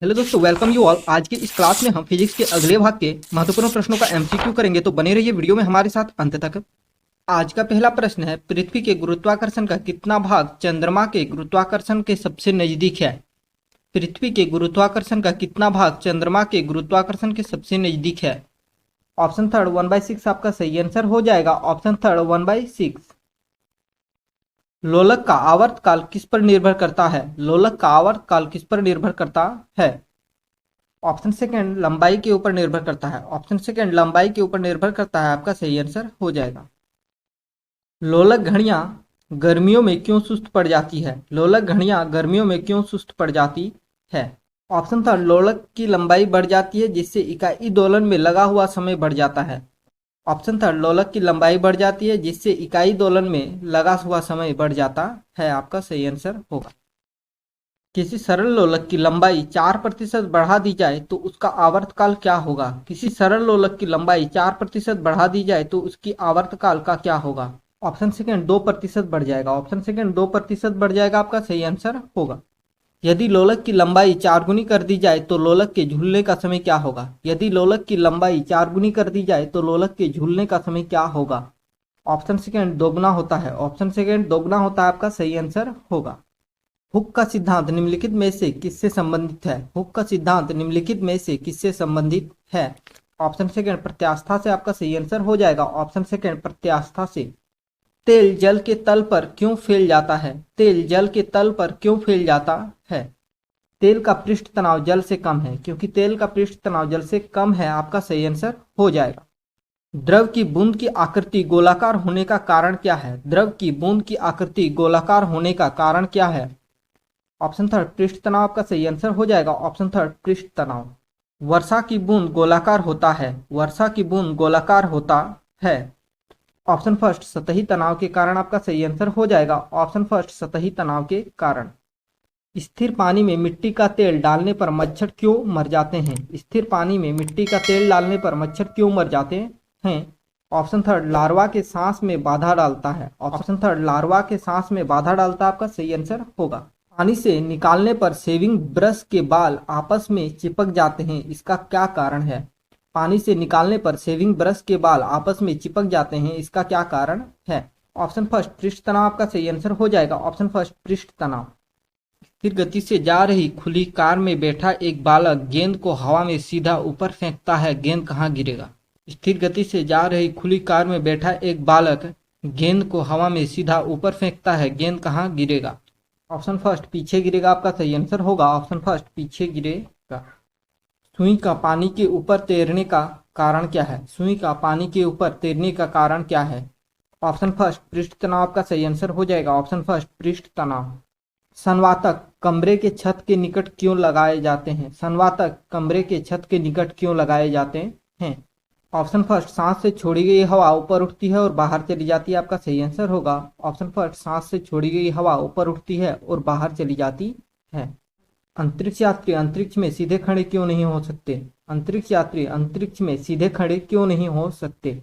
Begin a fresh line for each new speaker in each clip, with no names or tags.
Hello दोस्तों, welcome you all. आज की इस क्लास में हम फिजिक्स के अगले भाग के महत्वपूर्ण प्रश्नों का एमसीक्यू करेंगे, तो बने रहिए वीडियो में हमारे साथ अंत तक। आज का पहला प्रश्न है, पृथ्वी के गुरुत्वाकर्षण का कितना भाग चंद्रमा के गुरुत्वाकर्षण के सबसे नजदीक है? पृथ्वी के गुरुत्वाकर्षण का कितना भाग चंद्रमा के गुरुत्वाकर्षण के सबसे नजदीक है? ऑप्शन थर्ड 1/6 आपका सही आंसर हो जाएगा। Option third 1/6। लोलक का आवर्तकाल किस पर निर्भर करता है? लोलक का आवर्तकाल किस पर निर्भर करता है? ऑप्शन सेकंड लंबाई के ऊपर निर्भर करता है। ऑप्शन सेकंड लंबाई के ऊपर निर्भर करता है, आपका सही आंसर हो जाएगा। लोलक घड़ियां गर्मियों में क्यों सुस्त पड़ जाती है? लोलक घड़ियां गर्मियों में क्यों सुस्त पड़ जाती है? ऑप्शन थर्ड लोलक की लंबाई बढ़ जाती है, जिससे इकाई दोलन में लगा हुआ समय बढ़ जाता है। ऑप्शन थर्ड लोलक की लंबाई बढ़ जाती है, जिससे इकाई दोलन में लगा हुआ समय बढ़ जाता है, आपका सही आंसर होगा। किसी सरल लोलक की लंबाई 4% बढ़ा दी जाए तो उसका आवर्तकाल क्या होगा? किसी सरल लोलक की लंबाई 4% बढ़ा दी जाए तो उसकी आवर्तकाल का क्या होगा? ऑप्शन सेकंड 2% बढ़ जाएगा। ऑप्शन सेकंड 2% बढ़ जाएगा, आपका सही आंसर होगा। यदि लोलक की लंबाई 4 गुनी कर दी जाए तो लोलक के झूलने का समय क्या होगा? यदि लोलक की लंबाई 4 गुनी कर दी जाए तो लोलक के झूलने का समय क्या होगा? ऑप्शन सेकंड दोगुना होता है। ऑप्शन सेकंड दोगुना होता है, आपका सही आंसर होगा। हुक का सिद्धांत निम्नलिखित में से किससे संबंधित है? हुक का सिद्धांत निम्नलिखित में से किससे संबंधित है? ऑप्शन सेकंड प्रत्यास्था से, आपका सही आंसर हो जाएगा। ऑप्शन सेकंड प्रत्यास्था से। तेल जल के तल पर क्यों फैल जाता है? तेल जल के तल पर क्यों फैल जाता है? तेल का पृष्ठ तनाव जल से कम है, क्योंकि तेल का पृष्ठ तनाव जल से कम है, आपका सही आंसर हो जाएगा। द्रव की बूंद की आकृति गोलाकार होने का कारण क्या है? द्रव की बूंद की आकृति गोलाकार होने का कारण क्या है? ऑप्शन थर्ड पृष्ठ तनाव, आपका सही आंसर हो जाएगा। ऑप्शन थर्ड पृष्ठ तनाव। वर्षा की बूंद गोलाकार होता है। वर्षा की बूंद गोलाकार होता है। ऑप्शन फर्स्ट सतही तनाव के कारण, आपका सही आंसर हो जाएगा। ऑप्शन फर्स्ट सतही तनाव के कारण। स्थिर पानी में मिट्टी का तेल डालने पर मच्छर क्यों मर जाते हैं? स्थिर पानी में मिट्टी का तेल डालने पर मच्छर क्यों मर जाते हैं? ऑप्शन थर्ड लार्वा के सांस में बाधा डालता है। ऑप्शन थर्ड लार्वा के सांस में बाधा डालता है, आपका सही आंसर होगा। पानी से निकालने पर शेविंग ब्रश के बाल आपस में चिपक जाते हैं, इसका क्या कारण है? पानी से निकालने पर शेविंग ब्रश के बाल आपस में चिपक जाते हैं, इसका क्या कारण है? ऑप्शन फर्स्ट पृष्ठ तनाव, आपका सही आंसर हो जाएगा। ऑप्शन फर्स्ट पृष्ठ तनाव। स्थिर गति से जा रही खुली कार में बैठा एक बालक गेंद को हवा में सीधा ऊपर फेंकता है, गेंद कहाँ गिरेगा? स्थिर गति से जा रही खुली कार में बैठा एक बालक गेंद को हवा में सीधा ऊपर फेंकता है, गेंद कहाँ गिरेगा? ऑप्शन फर्स्ट पीछे गिरेगा, आपका सही आंसर होगा। ऑप्शन फर्स्ट पीछे गिरेगा। सुई का पानी के ऊपर तैरने का कारण क्या है? सुई का पानी के ऊपर तैरने का कारण क्या है? ऑप्शन फर्स्ट पृष्ठ तनाव, आपका सही आंसर हो जाएगा। ऑप्शन फर्स्ट पृष्ठ तनाव। संवातक कमरे के छत के निकट क्यों लगाए जाते हैं? संवातक कमरे के छत के निकट क्यों लगाए जाते हैं? ऑप्शन फर्स्ट सांस से छोड़ी गई हवा ऊपर उठती है और बाहर चली जाती है, आपका सही आंसर होगा। ऑप्शन फर्स्ट सांस से छोड़ी गई हवा ऊपर उठती है और बाहर चली जाती है। अंतरिक्ष यात्री अंतरिक्ष में सीधे खड़े क्यों नहीं हो सकते? अंतरिक्ष यात्री अंतरिक्ष में सीधे खड़े क्यों नहीं हो सकते?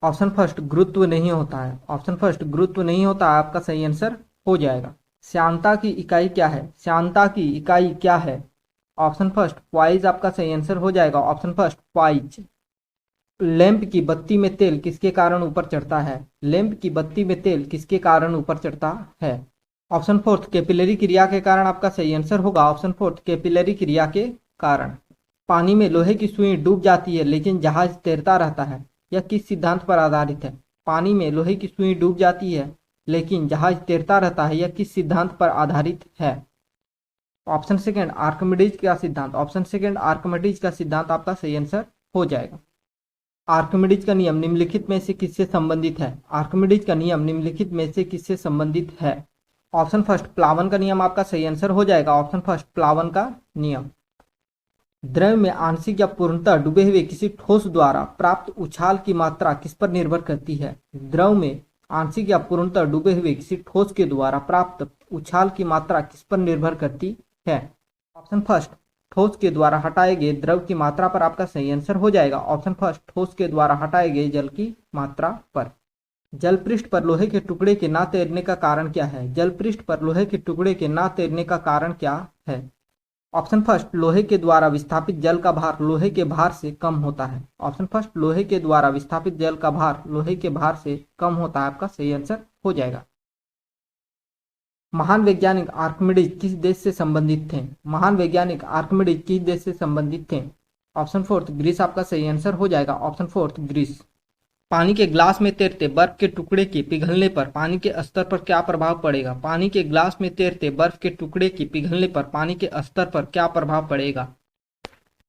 ऑप्शन फर्स्ट गुरुत्व नहीं होता है। ऑप्शन फर्स्ट गुरुत्व नहीं होता है, आपका सही आंसर हो जाएगा। श्यानता की इकाई क्या है? श्यानता की इकाई क्या है? ऑप्शन फर्स्ट पॉइज, आपका सही आंसर हो जाएगा। Option first poise. लैंप की बत्ती में तेल किसके कारण ऊपर चढ़ता है? लैंप की बत्ती में तेल किसके कारण ऊपर चढ़ता है? ऑप्शन फोर्थ कैपिलरी क्रिया के कारण, आपका सही आंसर होगा। ऑप्शन फोर्थ कैपिलरी क्रिया के कारण। पानी में लोहे की सुई डूब जाती है लेकिन जहाज तैरता रहता है, यह किस सिद्धांत पर आधारित है? पानी में लोहे की सुई डूब जाती है लेकिन जहाज तैरता रहता है, यह किस सिद्धांत पर आधारित है? ऑप्शन सेकंड आर्किमिडीज का सिद्धांत। ऑप्शन सेकंड आर्किमिडीज का सिद्धांत, आपका सही आंसर हो जाएगा। आर्किमिडीज का नियम निम्नलिखित में से किससे संबंधित है? आर्किमिडीज का नियम निम्नलिखित में से किससे संबंधित है? ऑप्शन फर्स्ट प्लावन का नियम, आपका सही आंसर हो जाएगा। ऑप्शन फर्स्ट प्लावन का नियम। द्रव में आंशिक या पूर्णतः डूबे हुए किसी ठोस द्वारा प्राप्त उछाल की मात्रा किस पर निर्भर करती है? द्रव में आंशिक या पूर्णतः डूबे हुए किसी ठोस के द्वारा प्राप्त उछाल की मात्रा किस पर निर्भर करती है? ऑप्शन फर्स्ट ठोस के द्वारा हटाए गए द्रव की मात्रा पर, आपका सही आंसर हो जाएगा। ऑप्शन फर्स्ट ठोस के द्वारा हटाए गए जल की मात्रा पर। जल पृष्ठ पर लोहे के टुकड़े के ना तैरने का कारण क्या है? जल पृष्ठ पर लोहे के टुकड़े के ना तैरने का कारण क्या है? ऑप्शन फर्स्ट, लोहे के द्वारा विस्थापित जल का भार लोहे के भार से कम होता है। ऑप्शन फर्स्ट, लोहे के द्वारा विस्थापित जल का भार लोहे के भार से कम होता है, आपका सही आंसर हो जाएगा। महान वैज्ञानिक आर्किमिडीज किस देश से संबंधित थे? महान वैज्ञानिक आर्किमिडीज किस देश से संबंधित थे? ऑप्शन फोर्थ, ग्रीस आपका सही आंसर हो जाएगा। Option fourth, grease. पानी के ग्लास में तैरते बर्फ के टुकड़े के पिघलने पर पानी के स्तर पर क्या प्रभाव पड़ेगा? पानी के ग्लास में तैरते बर्फ के टुकड़े के पिघलने पर पानी के स्तर पर क्या प्रभाव पड़ेगा?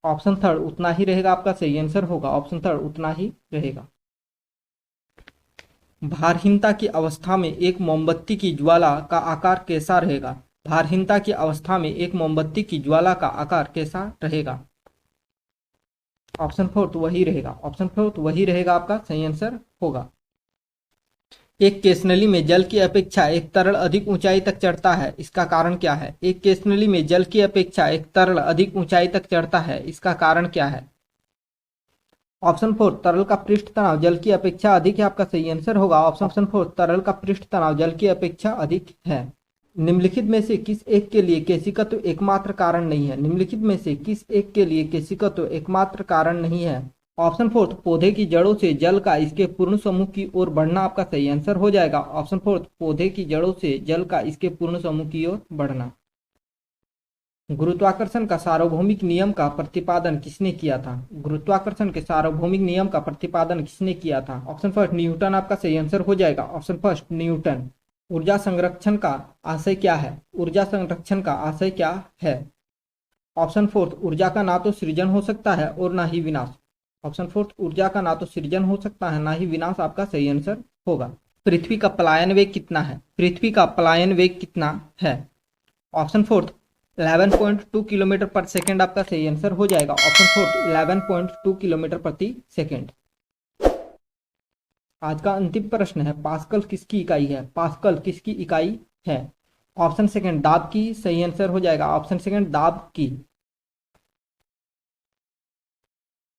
ऑप्शन थर्ड, उतना ही रहेगा, आपका सही आंसर होगा। ऑप्शन थर्ड, उतना ही रहेगा। भारहीनता की अवस्था में एक मोमबत्ती की ज्वाला का आकार कैसा रहेगा? भारहीनता की अवस्था में एक मोमबत्ती की ज्वाला का आकार कैसा रहेगा? ऑप्शन फोर्थ वही रहेगा। ऑप्शन फोर्थ वही रहेगा, आपका सही आंसर होगा। एक केसनली में जल की अपेक्षा एक तरल अधिक ऊंचाई तक चढ़ता है, इसका कारण क्या है? एक केसनली में जल की अपेक्षा एक तरल अधिक ऊंचाई तक चढ़ता है, इसका कारण क्या है? ऑप्शन फोर, तरल का पृष्ठ तनाव जल की अपेक्षा अधिक है, आपका सही आंसर होगा। ऑप्शन फोर, तरल का पृष्ठ तनाव जल की अपेक्षा अधिक है। निम्नलिखित में से किस एक के लिए केशिकत्व एकमात्र कारण नहीं है? निम्नलिखित में से किस एक के लिए केशिकत्व एकमात्र कारण नहीं है? ऑप्शन फोर्थ, पौधे की जड़ों से जल का इसके पूर्ण समूह की ओर बढ़ना, आपका सही आंसर हो जाएगा। ऑप्शन फोर्थ, पौधे की जड़ों से जल का इसके पूर्ण समूह की ओर बढ़ना। गुरुत्वाकर्षण का सार्वभौमिक नियम का प्रतिपादन किसने किया था? गुरुत्वाकर्षण के सार्वभौमिक नियम का प्रतिपादन किसने किया था? ऑप्शन फर्स्ट, न्यूटन आपका सही आंसर हो जाएगा। Option first, Newton. ऊर्जा संरक्षण का आशय क्या है? ऊर्जा संरक्षण का आशय क्या है? ऑप्शन फोर्थ, ऊर्जा का ना तो सृजन हो सकता है और ना ही विनाश। ऑप्शन फोर्थ, ऊर्जा का ना तो सृजन हो सकता है ना ही विनाश, आपका सही आंसर होगा। पृथ्वी का पलायन वेग कितना है? पृथ्वी का पलायन वेग कितना है? ऑप्शन फोर्थ, 11.2 किलोमीटर पर सेकेंड, आपका सही आंसर हो जाएगा। ऑप्शन फोर्थ, 11.2 किलोमीटर प्रति सेकेंड। आज का अंतिम प्रश्न है, पास्कल किसकी इकाई है? पास्कल किसकी इकाई है? ऑप्शन सेकंड, दाब की, सही आंसर हो जाएगा। ऑप्शन सेकंड, दाब की।